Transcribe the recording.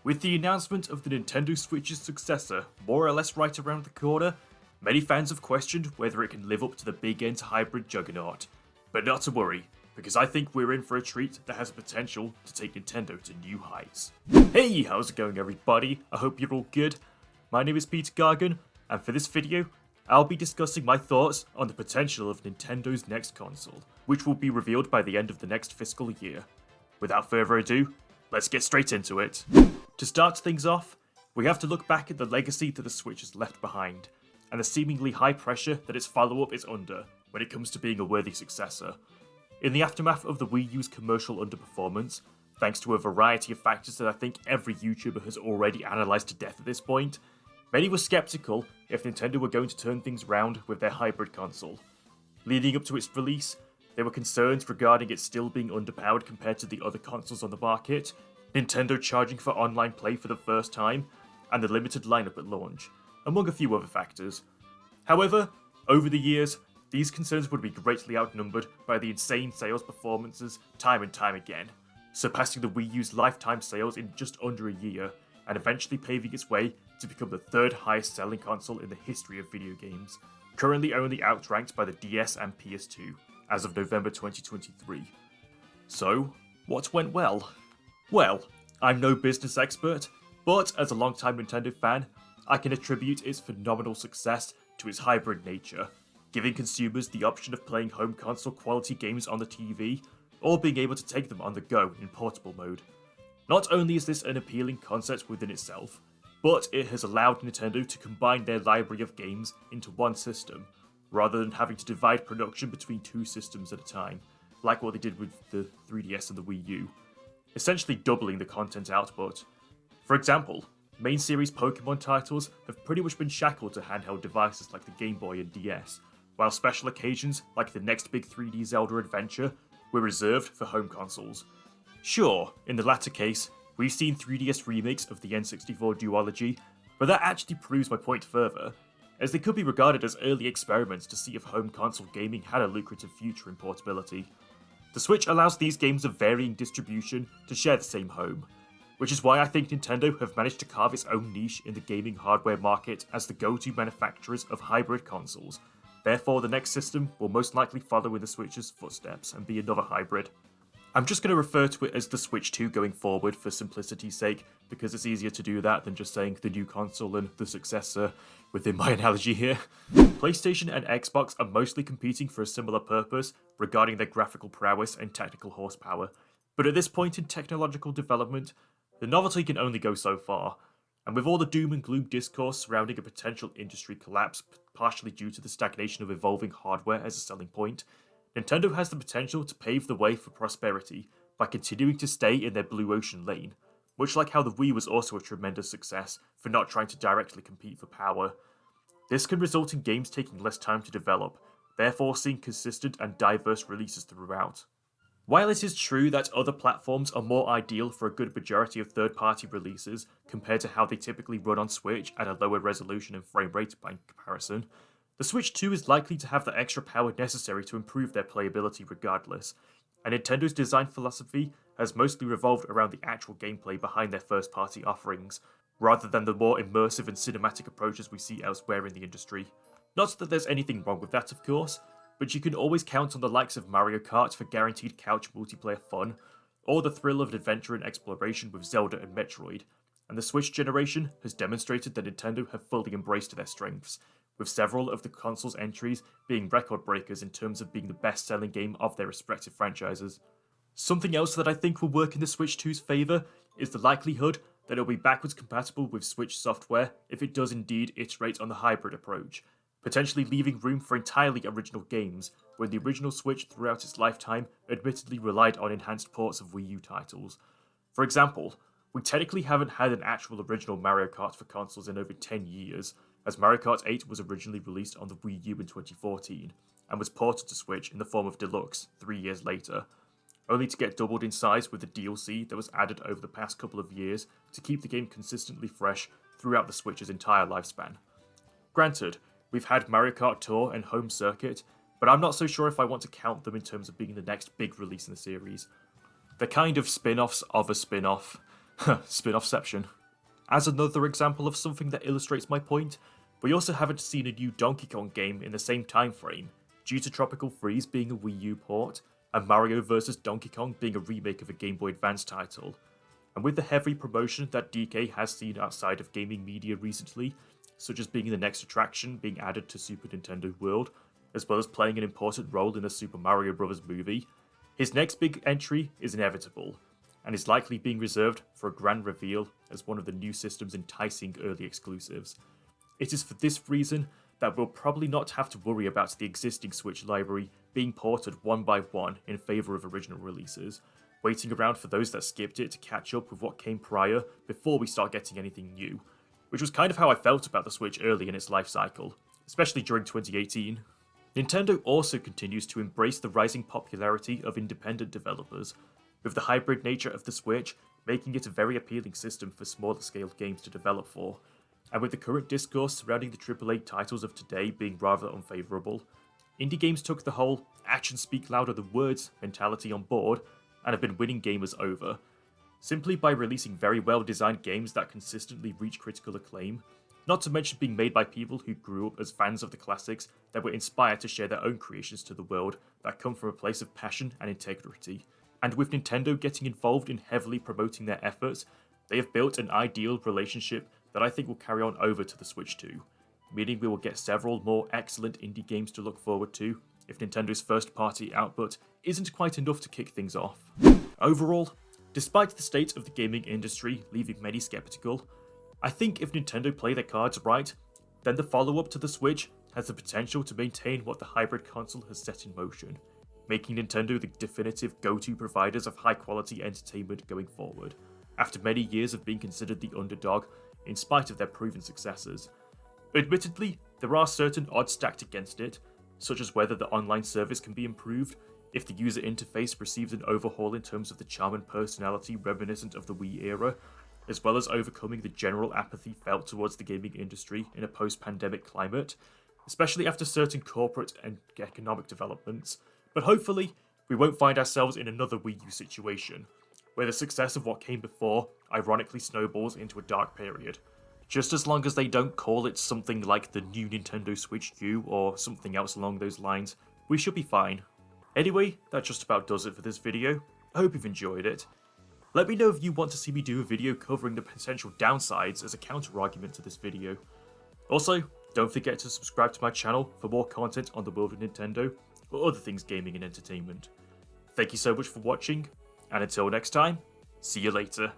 With the announcement of the Nintendo Switch's successor more or less right around the corner, many fans have questioned whether it can live up to the big end hybrid juggernaut. But not to worry, because I think we're in for a treat that has the potential to take Nintendo to new heights. Hey, how's it going everybody? I hope you're all good. My name is Peter Gargan, and for this video, I'll be discussing my thoughts on the potential of Nintendo's next console, which will be revealed by the end of the next fiscal year. Without further ado, let's get straight into it. To start things off, we have to look back at the legacy that the Switch has left behind, and the seemingly high pressure that its follow-up is under when it comes to being a worthy successor. In the aftermath of the Wii U's commercial underperformance, thanks to a variety of factors that I think every YouTuber has already analysed to death at this point, many were skeptical if Nintendo were going to turn things round with their hybrid console. Leading up to its release, there were concerns regarding it still being underpowered compared to the other consoles on the market, Nintendo charging for online play for the first time, and the limited lineup at launch, among a few other factors. However, over the years, these concerns would be greatly outnumbered by the insane sales performances time and time again, surpassing the Wii U's lifetime sales in just under a year, and eventually paving its way to become the third highest selling console in the history of video games, currently only outranked by the DS and PS2, as of November 2023. So, what went well? Well, I'm no business expert, but as a longtime Nintendo fan, I can attribute its phenomenal success to its hybrid nature, giving consumers the option of playing home console quality games on the TV, or being able to take them on the go in portable mode. Not only is this an appealing concept within itself, but it has allowed Nintendo to combine their library of games into one system, rather than having to divide production between two systems at a time, like what they did with the 3DS and the Wii U, essentially doubling the content output. For example, main series Pokemon titles have pretty much been shackled to handheld devices like the Game Boy and DS, while special occasions like the next big 3D Zelda adventure were reserved for home consoles. Sure, in the latter case, we've seen 3DS remakes of the N64 duology, but that actually proves my point further, as they could be regarded as early experiments to see if home console gaming had a lucrative future in portability. The Switch allows these games of varying distribution to share the same home, which is why I think Nintendo have managed to carve its own niche in the gaming hardware market as the go-to manufacturers of hybrid consoles. Therefore, the next system will most likely follow in the Switch's footsteps and be another hybrid. I'm just going to refer to it as the Switch 2 going forward for simplicity's sake, because it's easier to do that than just saying the new console and the successor within my analogy here. PlayStation and Xbox are mostly competing for a similar purpose regarding their graphical prowess and technical horsepower, but at this point in technological development, the novelty can only go so far, and with all the doom and gloom discourse surrounding a potential industry collapse, partially due to the stagnation of evolving hardware as a selling point, Nintendo has the potential to pave the way for prosperity by continuing to stay in their blue ocean lane, much like how the Wii was also a tremendous success for not trying to directly compete for power. This can result in games taking less time to develop, therefore seeing consistent and diverse releases throughout. While it is true that other platforms are more ideal for a good majority of third-party releases compared to how they typically run on Switch at a lower resolution and frame rate by comparison, the Switch 2 is likely to have the extra power necessary to improve their playability regardless, and Nintendo's design philosophy has mostly revolved around the actual gameplay behind their first-party offerings, rather than the more immersive and cinematic approaches we see elsewhere in the industry. Not that there's anything wrong with that, of course, but you can always count on the likes of Mario Kart for guaranteed couch multiplayer fun, or the thrill of adventure and exploration with Zelda and Metroid, and the Switch generation has demonstrated that Nintendo have fully embraced their strengths, with several of the console's entries being record breakers in terms of being the best-selling game of their respective franchises. Something else that I think will work in the Switch 2's favour is the likelihood that it will be backwards compatible with Switch software if it does indeed iterate on the hybrid approach, potentially leaving room for entirely original games, when the original Switch throughout its lifetime admittedly relied on enhanced ports of Wii U titles. For example, we technically haven't had an actual original Mario Kart for consoles in over 10 years, as Mario Kart 8 was originally released on the Wii U in 2014, and was ported to Switch in the form of Deluxe 3 years later, only to get doubled in size with the DLC that was added over the past couple of years to keep the game consistently fresh throughout the Switch's entire lifespan. Granted, we've had Mario Kart Tour and Home Circuit, but I'm not so sure if I want to count them in terms of being the next big release in the series. They're kind of spin-offs of a spin-off. Spin-offception. As another example of something that illustrates my point, we also haven't seen a new Donkey Kong game in the same time frame, due to Tropical Freeze being a Wii U port, and Mario vs Donkey Kong being a remake of a Game Boy Advance title. And with the heavy promotion that DK has seen outside of gaming media recently, such as being the next attraction being added to Super Nintendo World, as well as playing an important role in a Super Mario Bros. Movie, his next big entry is inevitable, and is likely being reserved for a grand reveal as one of the new system's enticing early exclusives. It is for this reason that we'll probably not have to worry about the existing Switch library being ported one by one in favour of original releases, waiting around for those that skipped it to catch up with what came prior before we start getting anything new, which was kind of how I felt about the Switch early in its life cycle, especially during 2018. Nintendo also continues to embrace the rising popularity of independent developers, with the hybrid nature of the Switch making it a very appealing system for smaller scale games to develop for, and with the current discourse surrounding the AAA titles of today being rather unfavourable, indie games took the whole actions speak louder than words mentality on board and have been winning gamers over, simply by releasing very well designed games that consistently reach critical acclaim, not to mention being made by people who grew up as fans of the classics that were inspired to share their own creations to the world that come from a place of passion and integrity. And with Nintendo getting involved in heavily promoting their efforts, they have built an ideal relationship that I think will carry on over to the Switch too, meaning we will get several more excellent indie games to look forward to if Nintendo's first-party output isn't quite enough to kick things off. Overall, despite the state of the gaming industry leaving many skeptical, I think if Nintendo play their cards right, then the follow-up to the Switch has the potential to maintain what the hybrid console has set in motion, making Nintendo the definitive go-to providers of high-quality entertainment going forward, after many years of being considered the underdog in spite of their proven successes. Admittedly, there are certain odds stacked against it, such as whether the online service can be improved, if the user interface receives an overhaul in terms of the charm and personality reminiscent of the Wii era, as well as overcoming the general apathy felt towards the gaming industry in a post-pandemic climate, especially after certain corporate and economic developments. But hopefully, we won't find ourselves in another Wii U situation, where the success of what came before ironically snowballs into a dark period. Just as long as they don't call it something like the new Nintendo Switch U or something else along those lines, we should be fine. Anyway, that just about does it for this video. I hope you've enjoyed it. Let me know if you want to see me do a video covering the potential downsides as a counter-argument to this video. Also, don't forget to subscribe to my channel for more content on the world of Nintendo or other things gaming and entertainment. Thank you so much for watching, and until next time, see you later.